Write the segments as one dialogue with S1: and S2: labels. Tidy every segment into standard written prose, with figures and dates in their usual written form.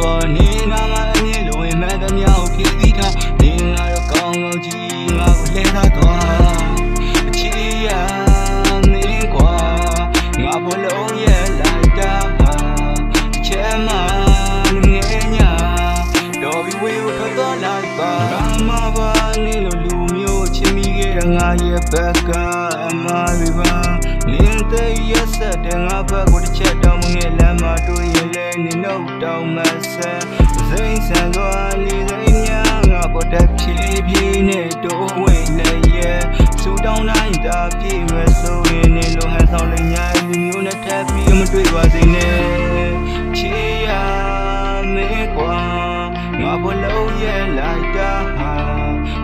S1: တော်နေငါအမြင်လိုဝင်မှန်သမျှကိုဖြစ်သီးထားနေငါတော့ကောင်းကောင်းကြီးငါကိုလဲထားသွားအချစ်ရမင်းကွာငါဘလုံးရဲ့လိုက်တာချဲမငယ်ညာတော်ပြီးဝေးကိုထွက်သွားလိုက်ပါငါမပါနေလို့လူမျိုးချစ်မိခဲ့တဲ့ငါရဲ့ဘက်ကအမားတွေပါနင်းတဲ့ရက်ဆက်တဲ့ငါဘက်ကိုတစ်ချက်တောင်းမငယ်လမ်းမှာတွေ့ရင်လဲနေတော့တောင်းမဆက်စိမ့်ဆန်သွားလေစိမ့်ညာငါပေါ်တက်ဖြည်းဖြည်းနဲ့တိုးဝင်နေရဲ့စူတောင်းတိုင်းသာပြည့်မဲ့ဆိုရင်နေလိုဟန်ဆောင်လေးညာလူမျိုးနဲ့ထပ်ပြီးမတွေ့ပါစေနဲ့ချေရမေးကွာငါဘလုံးရဲ့လိုက်တာ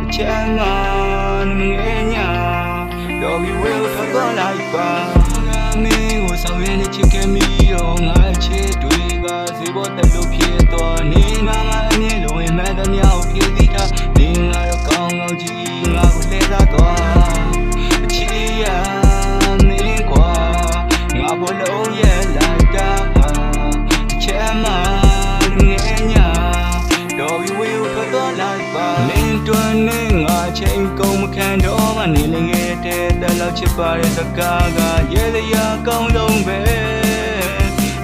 S1: အချမ်းမငယ်ညာတော်ပြီးဝေးကိုထွက်သွားလိုက်ပါမင်းကိုဆောင်ရည်နဲ့ချစ်ခဲ့မိတော့ငါချစ်တွေကဈေးပေါ်တက်လို့ဖြစ်သွားနေငါအမြင်လိုဝင်မှန်သမျှကိုဖြစ်သီးထားနေငါတော့ကောင်းကောင်းကြီးငါကိုလဲထားသွားအချစ်ရမင်းကွာငါဘလုံးရဲ့လိုက်တာအချမ်းမငယ်ညာတော်ပြီးဝေးကိုထွက်သွားလိုက်ပါလင်းတွန်းနေငါချိန်ကုန်မခံတော့မှနေလင်ခဲ့တဲ့တက်လောက်ချစ်ပါတဲ့စကားကရဲစရာကောင်းဆုံးပဲ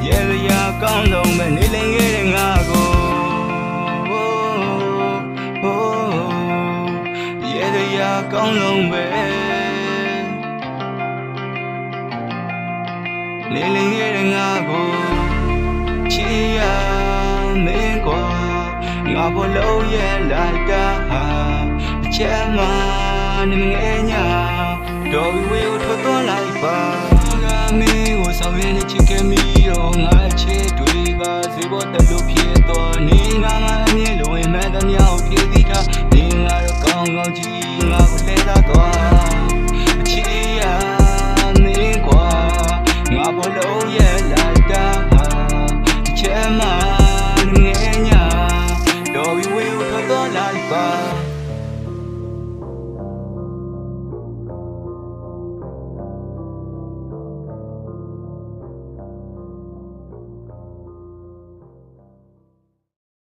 S1: ရဲစရာကောင်းဆုံးပဲနေလင်ခဲ့တဲ့ငါကိုရဲစရာကောင်းဆုံးပဲနေလင်ခဲ့တဲ့ငါကိုချစ်ရမင်းကွာငါဘလုံးရဲ့လိုက်တာအချက်မှနေငယ်ညာတော်ပြီးဝေးကိုထွက်သွားလိုက်ပါမင်းကိုဆောင်ရည်နဲ့ချစ်ခဲ့မိတော့ငါချစ်တွေကဈေးပေါ်တက်လို့ဖြစ်သွားနေငါအမြင်လိုဝင်မှန်သမျှကိုဖြစ်